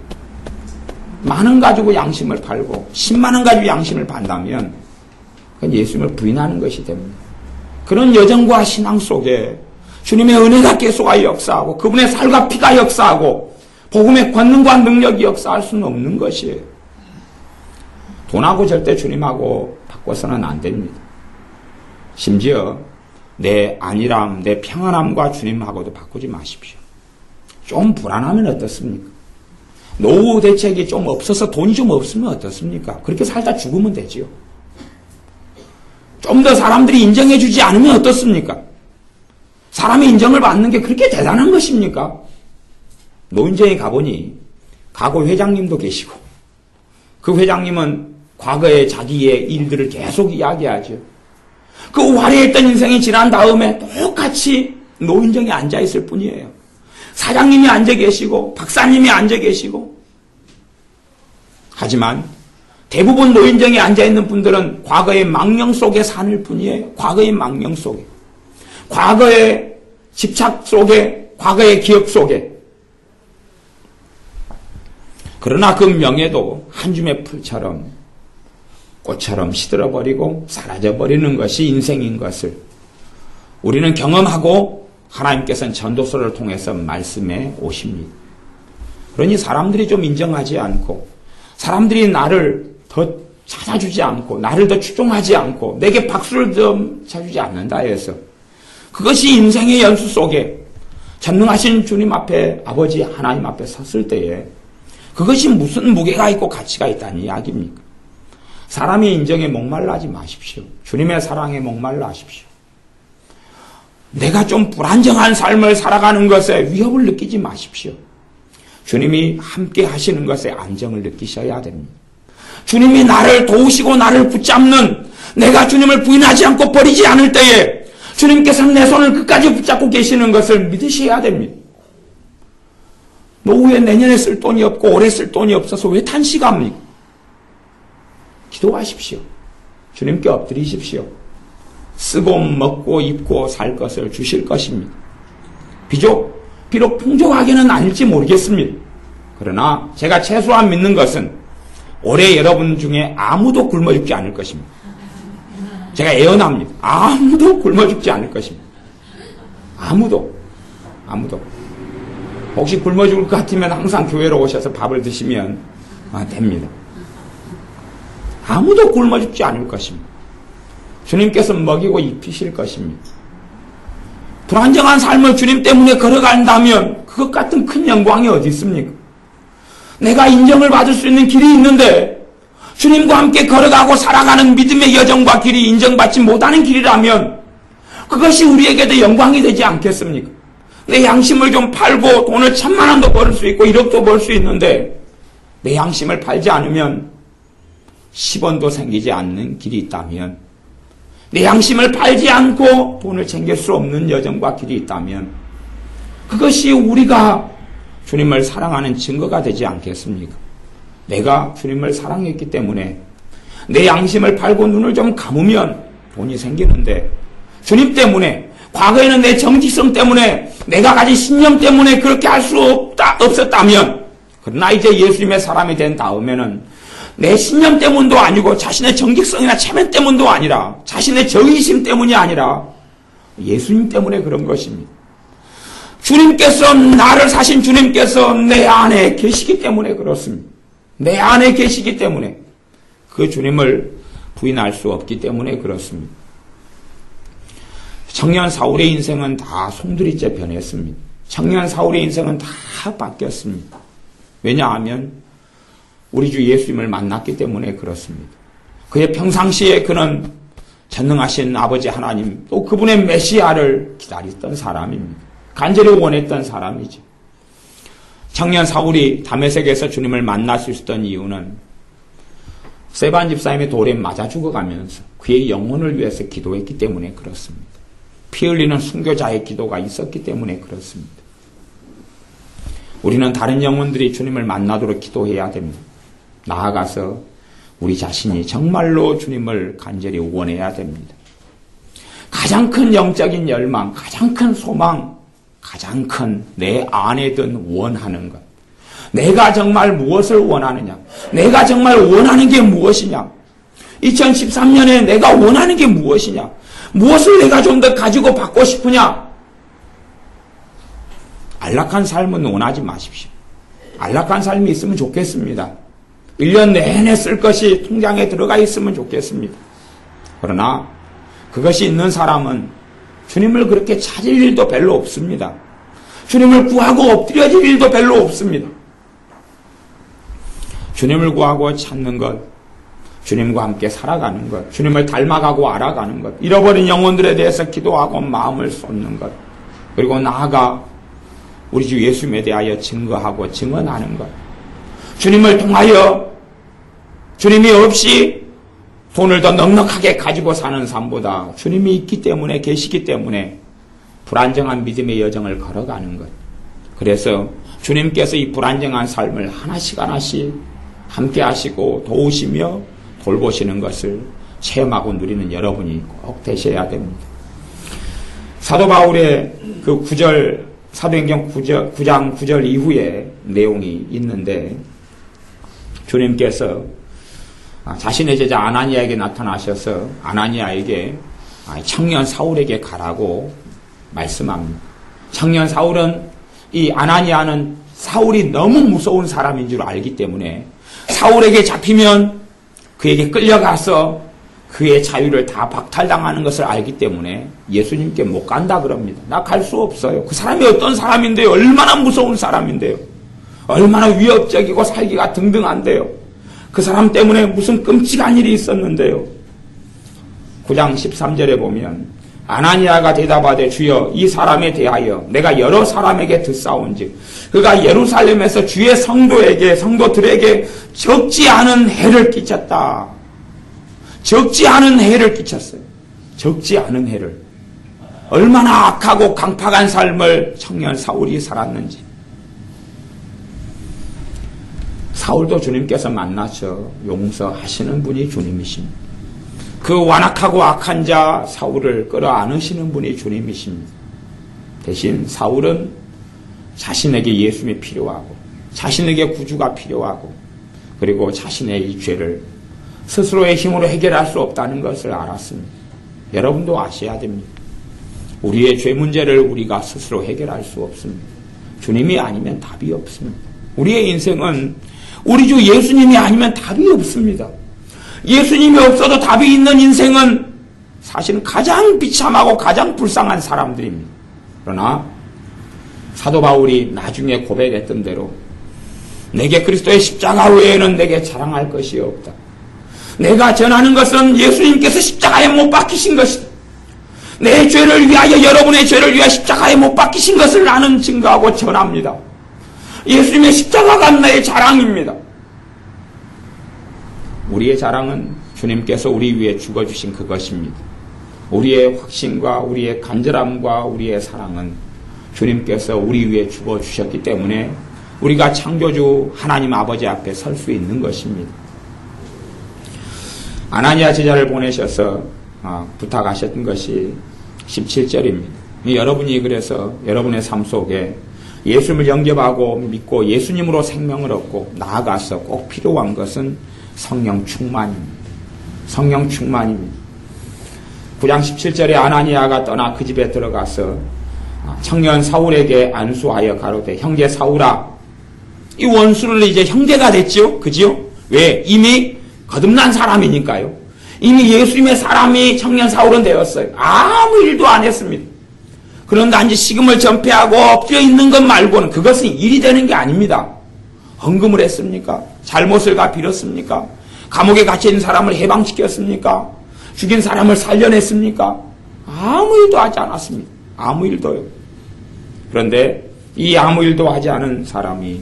Speaker 1: 10,000원 가지고 양심을 팔고 10만 원 가지고 양심을 판다면 그건 예수님을 부인하는 것이 됩니다. 그런 여정과 신앙 속에 주님의 은혜가 계속하여 역사하고 그분의 살과 피가 역사하고 복음의 권능과 능력이 역사할 수는 없는 것이에요. 돈하고 절대 주님하고 바꿔서는 안 됩니다. 심지어 내 안일함, 내 평안함과 주님하고도 바꾸지 마십시오. 좀 불안하면 어떻습니까? 노후 대책이 좀 없어서 돈이 좀 없으면 어떻습니까? 그렇게 살다 죽으면 되지요. 좀 더 사람들이 인정해 주지 않으면 어떻습니까? 사람의 인정을 받는 게 그렇게 대단한 것입니까? 노인정에 가보니 과거 회장님도 계시고 그 회장님은 과거의 자기의 일들을 계속 이야기하죠. 그 화려했던 인생이 지난 다음에 똑같이 노인정에 앉아있을 뿐이에요. 사장님이 앉아 계시고 박사님이 앉아 계시고 하지만 대부분 노인정에 앉아있는 분들은 과거의 망령 속에 사는 뿐이에요. 과거의 망령 속에. 과거의 집착 속에, 과거의 기억 속에. 그러나 그 명예도 한 줌의 풀처럼 꽃처럼 시들어버리고 사라져버리는 것이 인생인 것을 우리는 경험하고 하나님께서는 전도서를 통해서 말씀해 오십니다. 그러니 사람들이 좀 인정하지 않고 사람들이 나를 더 찾아주지 않고 나를 더 추종하지 않고 내게 박수를 좀 쳐주지 않는다 해서 그것이 인생의 연수 속에 전능하신 주님 앞에 아버지 하나님 앞에 섰을 때에 그것이 무슨 무게가 있고 가치가 있다는 이야기입니까? 사람의 인정에 목말라 하지 마십시오. 주님의 사랑에 목말라 하십시오. 내가 좀 불안정한 삶을 살아가는 것에 위협을 느끼지 마십시오. 주님이 함께 하시는 것에 안정을 느끼셔야 됩니다. 주님이 나를 도우시고 나를 붙잡는 내가 주님을 부인하지 않고 버리지 않을 때에 주님께서는 내 손을 끝까지 붙잡고 계시는 것을 믿으셔야 됩니다. 노후에 내년에 쓸 돈이 없고 올해 쓸 돈이 없어서 왜 탄식합니까? 기도하십시오. 주님께 엎드리십시오. 쓰고 먹고 입고 살 것을 주실 것입니다. 비록 풍족하게는 아닐지 모르겠습니다. 그러나 제가 최소한 믿는 것은 올해 여러분 중에 아무도 굶어 죽지 않을 것입니다. 제가 예언합니다. 아무도 굶어 죽지 않을 것입니다. 아무도. 혹시 굶어 죽을 것 같으면 항상 교회로 오셔서 밥을 드시면 됩니다. 아무도 굶어 죽지 않을 것입니다. 주님께서 먹이고 입히실 것입니다. 불안정한 삶을 주님 때문에 걸어간다면 그것 같은 큰 영광이 어디 있습니까? 내가 인정을 받을 수 있는 길이 있는데 주님과 함께 걸어가고 살아가는 믿음의 여정과 길이 인정받지 못하는 길이라면 그것이 우리에게도 영광이 되지 않겠습니까? 내 양심을 좀 팔고 돈을 1000만 원도 벌 수 있고 1억도 벌 수 있는데 내 양심을 팔지 않으면 10원도 생기지 않는 길이 있다면 내 양심을 팔지 않고 돈을 챙길 수 없는 여정과 길이 있다면 그것이 우리가 주님을 사랑하는 증거가 되지 않겠습니까? 내가 주님을 사랑했기 때문에 내 양심을 팔고 눈을 좀 감으면 돈이 생기는데 주님 때문에 과거에는 내 정직성 때문에 내가 가진 신념 때문에 그렇게 할 수 없었다면 그러나 이제 예수님의 사람이 된 다음에는 내 신념 때문도 아니고 자신의 정직성이나 체면 때문도 아니라 자신의 정의심 때문이 아니라 예수님 때문에 그런 것입니다. 주님께서 나를 사신 주님께서 내 안에 계시기 때문에 그렇습니다. 내 안에 계시기 때문에 그 주님을 부인할 수 없기 때문에 그렇습니다. 청년 사울의 인생은 다 송두리째 변했습니다. 청년 사울의 인생은 다 바뀌었습니다. 왜냐하면 우리 주 예수님을 만났기 때문에 그렇습니다. 그의 평상시에 그는 전능하신 아버지 하나님 또 그분의 메시아를 기다렸던 사람입니다. 간절히 원했던 사람이죠. 청년 사울이 다메섹에서 주님을 만날 수 있었던 이유는 스데반 집사님의 돌에 맞아 죽어가면서 그의 영혼을 위해서 기도했기 때문에 그렇습니다. 피 흘리는 순교자의 기도가 있었기 때문에 그렇습니다. 우리는 다른 영혼들이 주님을 만나도록 기도해야 됩니다. 나아가서 우리 자신이 정말로 주님을 간절히 원해야 됩니다. 가장 큰 영적인 열망, 가장 큰 소망, 가장 큰 내 안에 든 원하는 것. 내가 정말 무엇을 원하느냐? 내가 정말 원하는 게 무엇이냐? 2013년에 내가 원하는 게 무엇이냐? 무엇을 내가 좀 더 가지고 받고 싶으냐? 안락한 삶은 원하지 마십시오. 안락한 삶이 있으면 좋겠습니다. 1년 내내 쓸 것이 통장에 들어가 있으면 좋겠습니다. 그러나 그것이 있는 사람은 주님을 그렇게 찾을 일도 별로 없습니다. 주님을 구하고 엎드려질 일도 별로 없습니다. 주님을 구하고 찾는 것, 주님과 함께 살아가는 것, 주님을 닮아가고 알아가는 것, 잃어버린 영혼들에 대해서 기도하고 마음을 쏟는 것, 그리고 나아가 우리 주 예수님에 대하여 증거하고 증언하는 것, 주님을 통하여 주님이 없이 돈을 더 넉넉하게 가지고 사는 삶보다 주님이 있기 때문에, 계시기 때문에 불안정한 믿음의 여정을 걸어가는 것. 그래서 주님께서 이 불안정한 삶을 하나씩 하나씩 함께 하시고 도우시며 돌보시는 것을 체험하고 누리는 여러분이 꼭 되셔야 됩니다. 사도 바울의 그 9절, 사도행전 9장 9절 이후에 내용이 있는데 주님께서 자신의 제자 아나니아에게 나타나셔서 아나니아에게 청년 사울에게 가라고 말씀합니다. 청년 사울은, 이 아나니아는 사울이 너무 무서운 사람인 줄 알기 때문에 사울에게 잡히면 그에게 끌려가서 그의 자유를 다 박탈당하는 것을 알기 때문에 예수님께 못 간다 그럽니다. 나 갈 수 없어요. 그 사람이 어떤 사람인데요? 얼마나 무서운 사람인데요? 얼마나 위협적이고 살기가 등등한데요? 그 사람 때문에 무슨 끔찍한 일이 있었는데요? 9장 13절에 보면 아나니아가 대답하되 주여 이 사람에 대하여 내가 여러 사람에게 듣사온즉 그가 예루살렘에서 주의 성도들에게 적지 않은 해를 끼쳤다. 적지 않은 해를 끼쳤어요. 적지 않은 해를. 얼마나 악하고 강팍한 삶을 청년 사울이 살았는지. 사울도 주님께서 만나서 용서하시는 분이 주님이십니다. 그 완악하고 악한 자 사울을 끌어안으시는 분이 주님이십니다. 대신 사울은 자신에게 예수님이 필요하고 자신에게 구주가 필요하고 그리고 자신의 이 죄를 스스로의 힘으로 해결할 수 없다는 것을 알았습니다. 여러분도 아셔야 됩니다. 우리의 죄 문제를 우리가 스스로 해결할 수 없습니다. 주님이 아니면 답이 없습니다. 우리의 인생은 우리 주 예수님이 아니면 답이 없습니다. 예수님이 없어도 답이 있는 인생은 사실은 가장 비참하고 가장 불쌍한 사람들입니다. 그러나 사도 바울이 나중에 고백했던 대로 내게 그리스도의 십자가 외에는 내게 자랑할 것이 없다. 내가 전하는 것은 예수님께서 십자가에 못 박히신 것이다. 내 죄를 위하여, 여러분의 죄를 위하여 십자가에 못 박히신 것을 나는 증거하고 전합니다. 예수님의 십자가가 나의 자랑입니다. 우리의 자랑은 주님께서 우리 위해 죽어주신 그것입니다. 우리의 확신과 우리의 간절함과 우리의 사랑은 주님께서 우리 위해 죽어주셨기 때문에 우리가 창조주 하나님 아버지 앞에 설 수 있는 것입니다. 아나니아 제자를 보내셔서 부탁하셨던 것이 17절입니다. 여러분이 그래서 여러분의 삶 속에 예수님을 영접하고 믿고 예수님으로 생명을 얻고 나아가서 꼭 필요한 것은 성령 충만입니다. 성령 충만입니다. 9장 17절에 아나니아가 떠나 그 집에 들어가서 청년 사울에게 안수하여 가로되 형제 사울아, 이 원수를 이제 형제가 됐죠? 그지요? 왜? 이미 거듭난 사람이니까요. 이미 예수님의 사람이 청년 사울은 되었어요. 아무 일도 안 했습니다. 그런 단지 식음을 전폐하고 엎드려 있는 것 말고는 그것은 일이 되는 게 아닙니다. 헌금을 했습니까? 잘못을 다 빌었습니까? 감옥에 갇혀있는 사람을 해방시켰습니까? 죽인 사람을 살려냈습니까? 아무 일도 하지 않았습니다. 아무 일도요. 그런데 이 아무 일도 하지 않은 사람이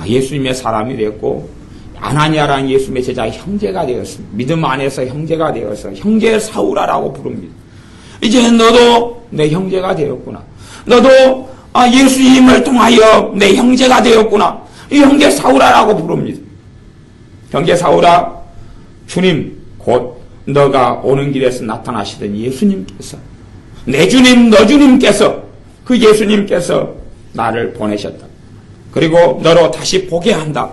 Speaker 1: 예수님의 사람이 되었고, 아나니아라는 예수님의 제자 형제가 되었습니다. 믿음 안에서 형제가 되어서 형제 사울아라고 부릅니다. 이제 너도 내 형제가 되었구나. 너도 예수님을 통하여 내 형제가 되었구나. 이 형제 사울아라고 부릅니다. 형제 사울아, 주님 곧 너가 오는 길에서 나타나시던 예수님께서, 내 주님 너 주님께서, 그 예수님께서 나를 보내셨다. 그리고 너로 다시 보게 한다.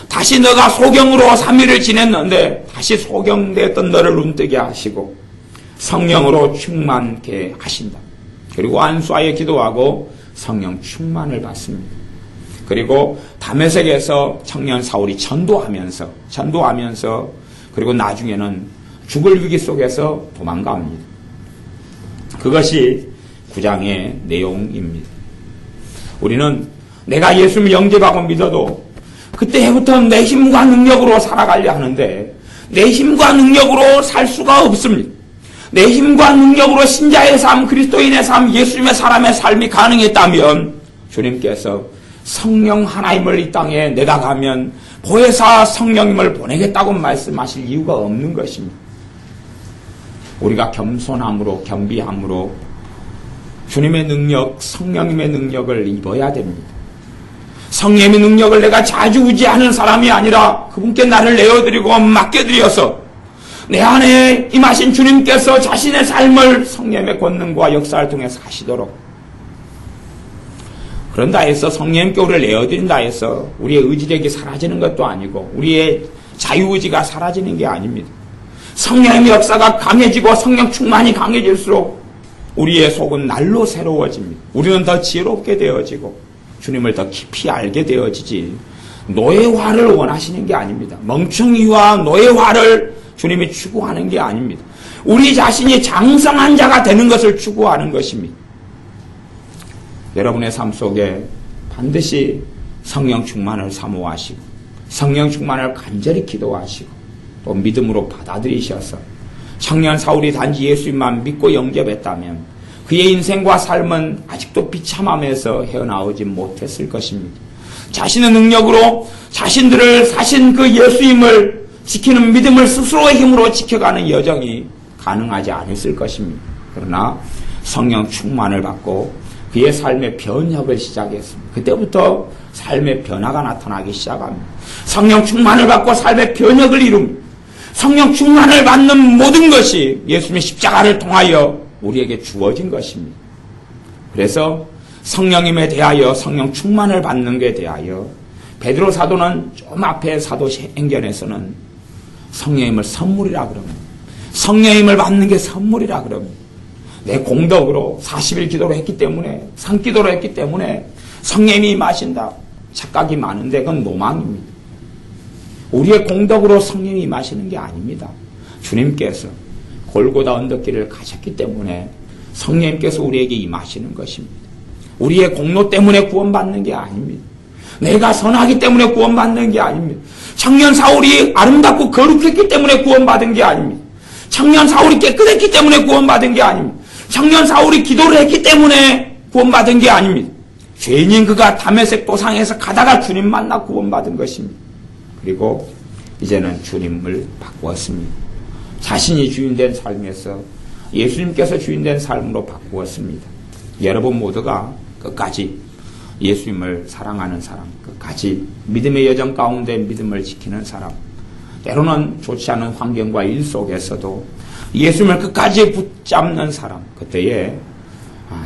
Speaker 1: 다시 너가 소경으로 3일을 지냈는데 다시 소경되었던 너를 눈뜨게 하시고 성령으로 충만케 하신다. 그리고 안수하여 기도하고 성령 충만을 받습니다. 그리고 다메섹에서 청년 사울이 전도하면서 그리고 나중에는 죽을 위기 속에서 도망갑니다. 그것이 9장의 내용입니다. 우리는 내가 예수님을 영접하고 믿어도 그때부터 내 힘과 능력으로 살아가려 하는데 내 힘과 능력으로 살 수가 없습니다. 내 힘과 능력으로 신자의 삶, 그리스도인의 삶, 예수님의 사람의 삶이 가능했다면 주님께서 성령 하나님을 이 땅에 내다가면 보혜사 성령님을 보내겠다고 말씀하실 이유가 없는 것입니다. 우리가 겸손함으로 겸비함으로 주님의 능력, 성령님의 능력을 입어야 됩니다. 성령의 능력을 내가 좌지우지하는 사람이 아니라 그분께 나를 내어드리고 맡겨드려서 내 안에 임하신 주님께서 자신의 삶을 성령의 권능과 역사를 통해서 하시도록, 그런다 해서 성령님께 우리를 내어드린다 해서 우리의 의지력이 사라지는 것도 아니고 우리의 자유의지가 사라지는 게 아닙니다. 성령의 역사가 강해지고 성령 충만이 강해질수록 우리의 속은 날로 새로워집니다. 우리는 더 지혜롭게 되어지고 주님을 더 깊이 알게 되어지지, 노예화를 원하시는 게 아닙니다. 멍청이와 노예화를 주님이 추구하는 게 아닙니다. 우리 자신이 장성한 자가 되는 것을 추구하는 것입니다. 여러분의 삶 속에 반드시 성령 충만을 사모하시고 성령 충만을 간절히 기도하시고 또 믿음으로 받아들이셔서 청년 사울이 단지 예수님만 믿고 영접했다면 그의 인생과 삶은 아직도 비참함에서 헤어나오지 못했을 것입니다. 자신의 능력으로 자신들을 사신 그 예수님을 지키는 믿음을 스스로의 힘으로 지켜가는 여정이 가능하지 않았을 것입니다. 그러나 성령 충만을 받고 그의 삶의 변혁을 시작했습니다. 그때부터 삶의 변화가 나타나기 시작합니다. 성령 충만을 받고 삶의 변혁을 이룹니다. 성령 충만을 받는 모든 것이 예수님의 십자가를 통하여 우리에게 주어진 것입니다. 그래서 성령님에 대하여 성령 충만을 받는 것에 대하여 베드로 사도는 좀 앞에 사도행전에서는 성령님을 선물이라 그럽니다. 성령님을 받는 게 선물이라 그럽니다. 내 공덕으로 40일 기도를 했기 때문에, 산기도를 했기 때문에 성령님이 임하신다. 착각이 많은데 그건 노망입니다. 우리의 공덕으로 성령이 임하시는 게 아닙니다. 주님께서 골고다 언덕길을 가셨기 때문에 성령님께서 우리에게 임하시는 것입니다. 우리의 공로 때문에 구원받는 게 아닙니다. 내가 선하기 때문에 구원받는 게 아닙니다. 청년 사울이 아름답고 거룩했기 때문에 구원받은 게 아닙니다. 청년 사울이 깨끗했기 때문에 구원받은 게 아닙니다. 청년 사울이 기도를 했기 때문에 구원받은 게 아닙니다. 죄인인 그가 다메섹 도상에서 가다가 주님 만나 구원받은 것입니다. 그리고 이제는 주님을 바꾸었습니다. 자신이 주인된 삶에서 예수님께서 주인된 삶으로 바꾸었습니다. 여러분 모두가 끝까지 예수님을 사랑하는 사람, 끝까지 믿음의 여정 가운데 믿음을 지키는 사람, 때로는 좋지 않은 환경과 일 속에서도 예수님을 끝까지 붙잡는 사람, 그때에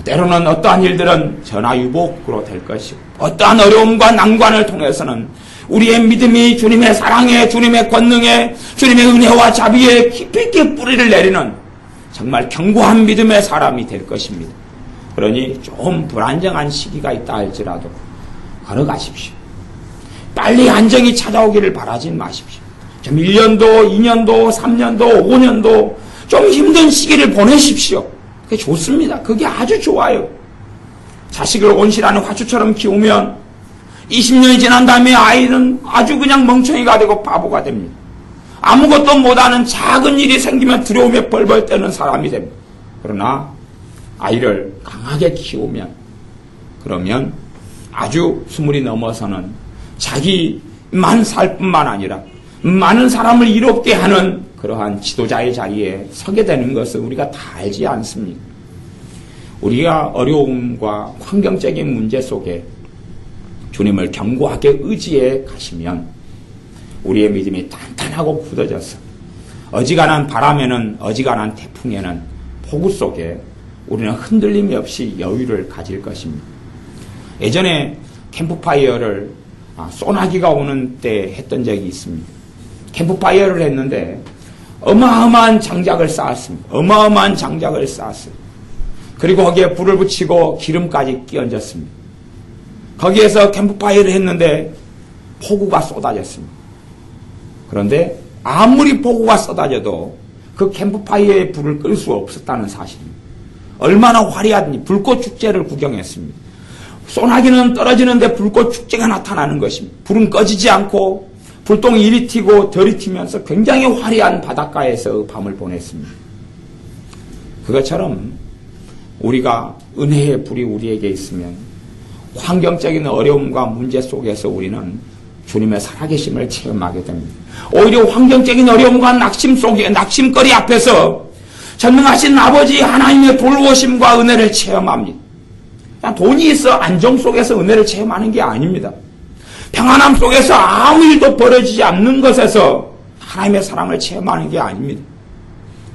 Speaker 1: 때로는 어떠한 일들은 전화유복으로 될 것이고 어떠한 어려움과 난관을 통해서는 우리의 믿음이 주님의 사랑에, 주님의 권능에, 주님의 은혜와 자비에 깊이 있게 뿌리를 내리는 정말 견고한 믿음의 사람이 될 것입니다. 그러니 좀 불안정한 시기가 있다 할지라도 걸어가십시오. 빨리 안정이 찾아오기를 바라진 마십시오. 좀 1년도, 2년도, 3년도, 5년도 좀 힘든 시기를 보내십시오. 그게 좋습니다. 그게 아주 좋아요. 자식을 온실하는 화초처럼 키우면 20년이 지난 다음에 아이는 아주 그냥 멍청이가 되고 바보가 됩니다. 아무것도 못하는 작은 일이 생기면 두려움에 벌벌 떠는 사람이 됩니다. 그러나 아이를 강하게 키우면, 그러면 아주 20이 넘어서는 자기만 살 뿐만 아니라 많은 사람을 이롭게 하는 그러한 지도자의 자리에 서게 되는 것을 우리가 다 알지 않습니까? 우리가 어려움과 환경적인 문제 속에 주님을 견고하게 의지해 가시면 우리의 믿음이 단단하고 굳어져서 어지간한 바람에는, 어지간한 태풍에는, 폭우 속에 우리는 흔들림이 없이 여유를 가질 것입니다. 예전에 캠프파이어를 소나기가 오는 때 했던 적이 있습니다. 캠프파이어를 했는데 어마어마한 장작을 쌓았습니다. 어마어마한 장작을 쌓았어요. 그리고 거기에 불을 붙이고 기름까지 끼얹었습니다. 거기에서 캠프파이어를 했는데 폭우가 쏟아졌습니다. 그런데 아무리 폭우가 쏟아져도 그 캠프파이어의 불을 끌 수 없었다는 사실입니다. 얼마나 화려하든지 불꽃 축제를 구경했습니다. 소나기는 떨어지는데 불꽃 축제가 나타나는 것입니다. 불은 꺼지지 않고 불똥이 이리 튀고 저리 튀면서 굉장히 화려한 바닷가에서 밤을 보냈습니다. 그것처럼 우리가 은혜의 불이 우리에게 있으면 환경적인 어려움과 문제 속에서 우리는 주님의 살아계심을 체험하게 됩니다. 오히려 환경적인 어려움과 낙심 속에, 낙심거리 앞에서 전능하신 아버지 하나님의 돌보심과 은혜를 체험합니다. 그냥 돈이 있어 안정 속에서 은혜를 체험하는 게 아닙니다. 평안함 속에서 아무 일도 벌어지지 않는 것에서 하나님의 사랑을 체험하는 게 아닙니다.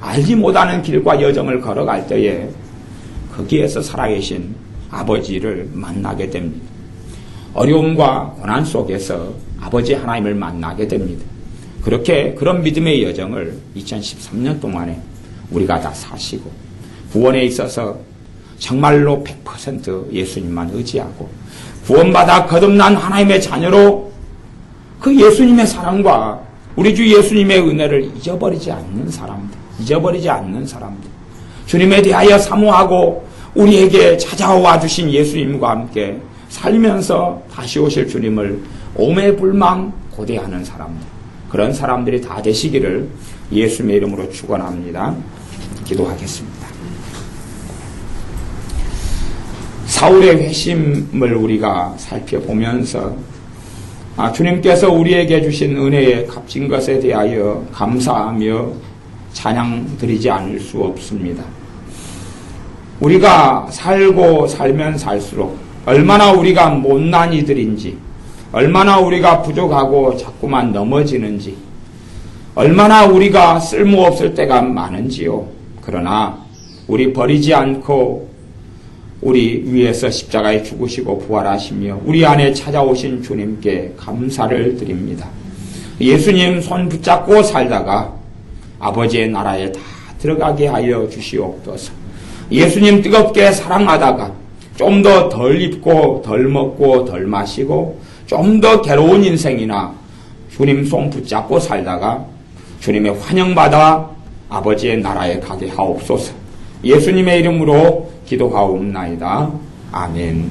Speaker 1: 알지 못하는 길과 여정을 걸어갈 때에 거기에서 살아계신 아버지를 만나게 됩니다. 어려움과 고난 속에서 아버지 하나님을 만나게 됩니다. 그렇게 그런 믿음의 여정을 2013년 동안에 우리가 다 사시고 구원에 있어서 정말로 100% 예수님만 의지하고 구원받아 거듭난 하나님의 자녀로 그 예수님의 사랑과 우리 주 예수님의 은혜를 잊어버리지 않는 사람들, 주님에 대하여 사모하고 우리에게 찾아와 주신 예수님과 함께 살면서 다시 오실 주님을 오매불망 고대하는 사람들, 그런 사람들이 다 되시기를 예수님의 이름으로 축원합니다. 기도하겠습니다. 사울의 회심을 우리가 살펴보면서 주님께서 우리에게 주신 은혜에 값진 것에 대하여 감사하며 찬양 드리지 않을 수 없습니다. 우리가 살고 살면 살수록 얼마나 우리가 못난 이들인지, 얼마나 우리가 부족하고 자꾸만 넘어지는지, 얼마나 우리가 쓸모없을 때가 많은지요. 그러나 우리 버리지 않고 우리 위에서 십자가에 죽으시고 부활하시며 우리 안에 찾아오신 주님께 감사를 드립니다. 예수님 손 붙잡고 살다가 아버지의 나라에 다 들어가게 하여 주시옵소서. 예수님 뜨겁게 사랑하다가 좀 더 덜 입고 덜 먹고 덜 마시고 좀 더 괴로운 인생이나 주님 손 붙잡고 살다가 주님의 환영받아 아버지의 나라에 가게 하옵소서. 예수님의 이름으로 기도하옵나이다. 아멘.